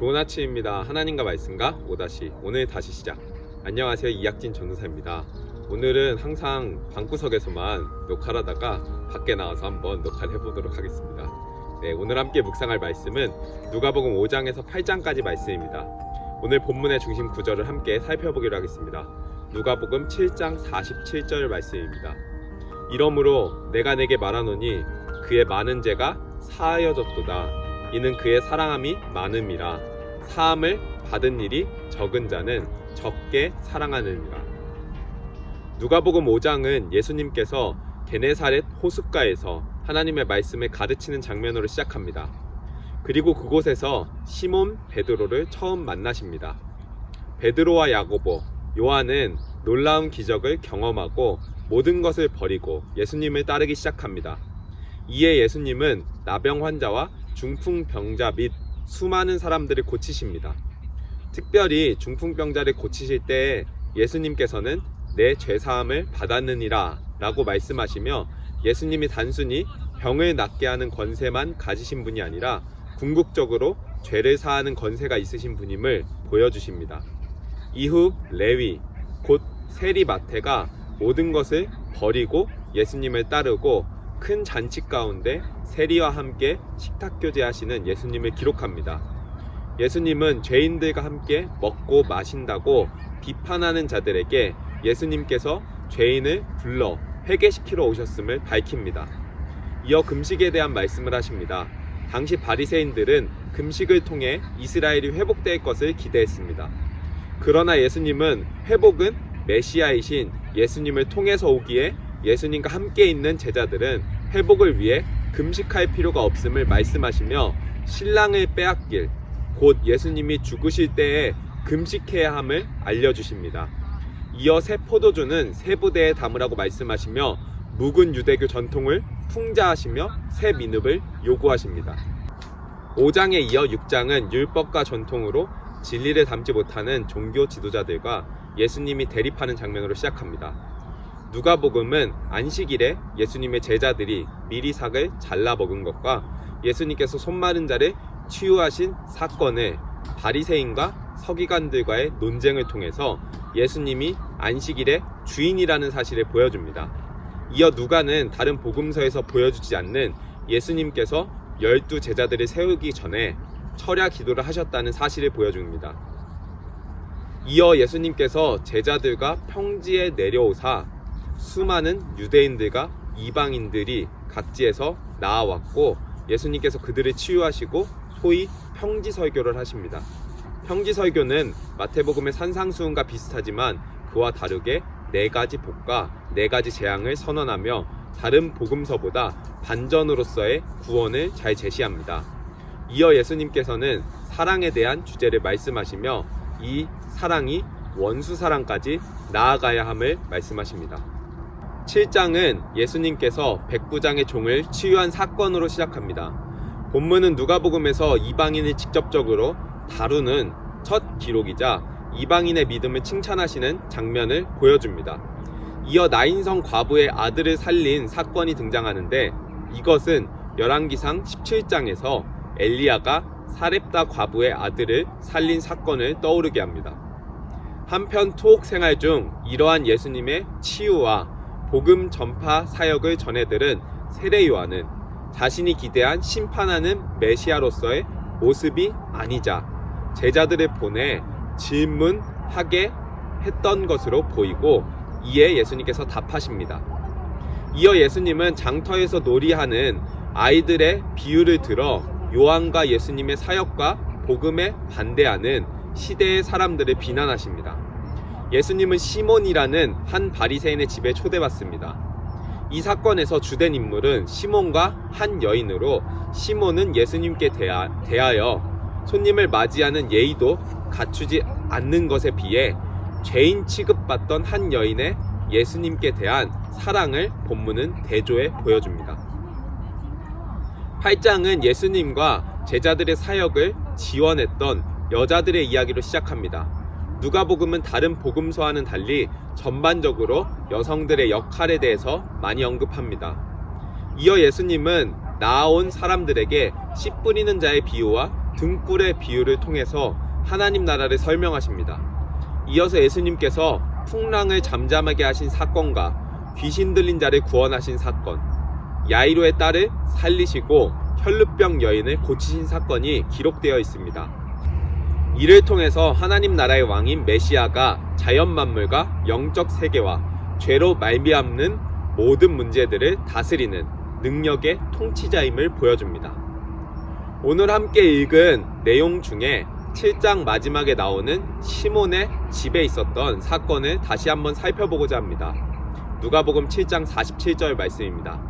좋은 아침입니다. 하나님과 말씀과 오늘 다시 시작. 안녕하세요, 이학진 전도사입니다. 오늘은 항상 방구석에서만 녹화를 하다가 밖에 나와서 한번 녹화를 해보도록 하겠습니다. 오늘 함께 묵상할 말씀은 누가복음 5장에서 8장까지 말씀입니다. 오늘 본문의 중심 구절을 함께 살펴보기로 하겠습니다. 누가복음 7장 47절 말씀입니다. 이러므로 내가 내게 말하노니 그의 많은 죄가 사하여졌도다. 이는 그의 사랑함이 많음이라. 사함을 받은 일이 적은 자는 적게 사랑하느니라. 누가복음 5장은 예수님께서 게네사렛 호숫가에서 하나님의 말씀을 가르치는 장면으로 시작합니다. 그리고 그곳에서 시몬 베드로를 처음 만나십니다. 베드로와 야고보, 요한은 놀라운 기적을 경험하고 모든 것을 버리고 예수님을 따르기 시작합니다. 이에 예수님은 나병 환자와 중풍병자 및 수많은 사람들을 고치십니다. 특별히 중풍병자를 고치실 때 예수님께서는 내 죄사함을 받았느니라 라고 말씀하시며 예수님이 단순히 병을 낫게 하는 권세만 가지신 분이 아니라 궁극적으로 죄를 사하는 권세가 있으신 분임을 보여주십니다. 이후 레위, 곧 세리 마태가 모든 것을 버리고 예수님을 따르고 큰 잔치 가운데 세리와 함께 식탁교제하시는 예수님을 기록합니다. 예수님은 죄인들과 함께 먹고 마신다고 비판하는 자들에게 예수님께서 죄인을 불러 회개시키러 오셨음을 밝힙니다. 이어 금식에 대한 말씀을 하십니다. 당시 바리새인들은 금식을 통해 이스라엘이 회복될 것을 기대했습니다. 그러나 예수님은 회복은 메시아이신 예수님을 통해서 오기에 예수님과 함께 있는 제자들은 회복을 위해 금식할 필요가 없음을 말씀하시며 신랑을 빼앗길 곧 예수님이 죽으실 때에 금식해야 함을 알려주십니다. 이어 새 포도주는 새 부대에 담으라고 말씀하시며 묵은 유대교 전통을 풍자하시며 새 민읍을 요구하십니다. 5장에 이어 6장은 율법과 전통으로 진리를 담지 못하는 종교 지도자들과 예수님이 대립하는 장면으로 시작합니다. 누가복음은 안식일에 예수님의 제자들이 미리 삭을 잘라 먹은 것과 예수님께서 손 마른 자를 치유하신 사건을 바리새인과 서기관들과의 논쟁을 통해서 예수님이 안식일의 주인이라는 사실을 보여줍니다. 이어 누가는 다른 복음서에서 보여주지 않는 예수님께서 12 제자들을 세우기 전에 철야 기도를 하셨다는 사실을 보여줍니다. 이어 예수님께서 제자들과 평지에 내려오사 수많은 유대인들과 이방인들이 각지에서 나아왔고 예수님께서 그들을 치유하시고 소위 평지설교를 하십니다. 평지설교는 마태복음의 산상수훈과 비슷하지만 그와 다르게 4가지 복과 4가지 재앙을 선언하며 다른 복음서보다 반전으로서의 구원을 잘 제시합니다. 이어 예수님께서는 사랑에 대한 주제를 말씀하시며 이 사랑이 원수 사랑까지 나아가야 함을 말씀하십니다. 7장은 예수님께서 백부장의 종을 치유한 사건으로 시작합니다. 본문은 누가복음에서 이방인을 직접적으로 다루는 첫 기록이자 이방인의 믿음을 칭찬하시는 장면을 보여줍니다. 이어 나인성 과부의 아들을 살린 사건이 등장하는데 이것은 열왕기상 17장에서 엘리야가 사렙다 과부의 아들을 살린 사건을 떠오르게 합니다. 한편 투옥 생활 중 이러한 예수님의 치유와 복음 전파 사역을 전해들은 세례 요한은 자신이 기대한 심판하는 메시아로서의 모습이 아니자 제자들을 보내 질문하게 했던 것으로 보이고 이에 예수님께서 답하십니다. 이어 예수님은 장터에서 놀이하는 아이들의 비유를 들어 요한과 예수님의 사역과 복음에 반대하는 시대의 사람들을 비난하십니다. 예수님은 시몬이라는 한 바리새인의 집에 초대받습니다. 이 사건에서 주된 인물은 시몬과 한 여인으로 시몬은 예수님께 대하여 손님을 맞이하는 예의도 갖추지 않는 것에 비해 죄인 취급받던 한 여인의 예수님께 대한 사랑을 본문은 대조해 보여줍니다. 8장은 예수님과 제자들의 사역을 지원했던 여자들의 이야기로 시작합니다. 누가복음은 다른 복음서와는 달리 전반적으로 여성들의 역할에 대해서 많이 언급합니다. 이어 예수님은 나아온 사람들에게 씨 뿌리는 자의 비유와 등불의 비유를 통해서 하나님 나라를 설명하십니다. 이어서 예수님께서 풍랑을 잠잠하게 하신 사건과 귀신 들린 자를 구원하신 사건, 야이로의 딸을 살리시고 혈루병 여인을 고치신 사건이 기록되어 있습니다. 이를 통해서 하나님 나라의 왕인 메시아가 자연 만물과 영적 세계와 죄로 말미암는 모든 문제들을 다스리는 능력의 통치자임을 보여줍니다. 오늘 함께 읽은 내용 중에 7장 마지막에 나오는 시몬의 집에 있었던 사건을 다시 한번 살펴보고자 합니다. 누가복음 7장 47절 말씀입니다.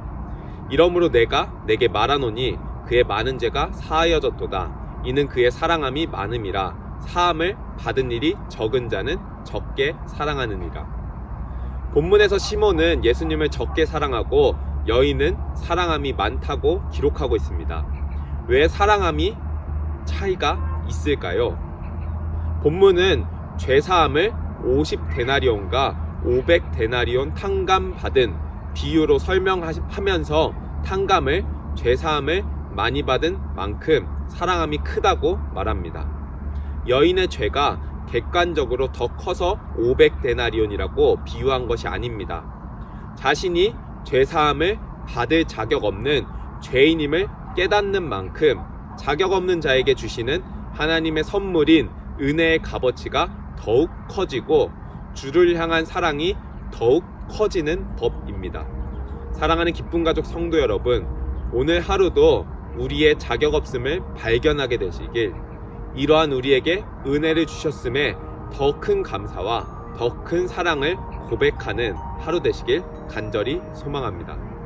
이러므로 내가 내게 말하노니 그의 많은 죄가 사하여졌도다. 이는 그의 사랑함이 많음이라. 사함을 받은 일이 적은 자는 적게 사랑하느니라. 본문에서 시몬은 예수님을 적게 사랑하고 여인은 사랑함이 많다고 기록하고 있습니다. 왜 사랑함이 차이가 있을까요? 본문은 죄사함을 50데나리온과 500데나리온 탕감받은 비유로 설명하면서 탕감을 죄사함을 많이 받은 만큼 사랑함이 크다고 말합니다. 여인의 죄가 객관적으로 더 커서 500데나리온이라고 비유한 것이 아닙니다. 자신이 죄사함을 받을 자격 없는 죄인임을 깨닫는 만큼 자격 없는 자에게 주시는 하나님의 선물인 은혜의 값어치가 더욱 커지고 주를 향한 사랑이 더욱 커지는 법입니다. 사랑하는 기쁨 가족 성도 여러분, 오늘 하루도 우리의 자격 없음을 발견하게 되시길, 이러한 우리에게 은혜를 주셨음에 더 큰 감사와 더 큰 사랑을 고백하는 하루 되시길 간절히 소망합니다.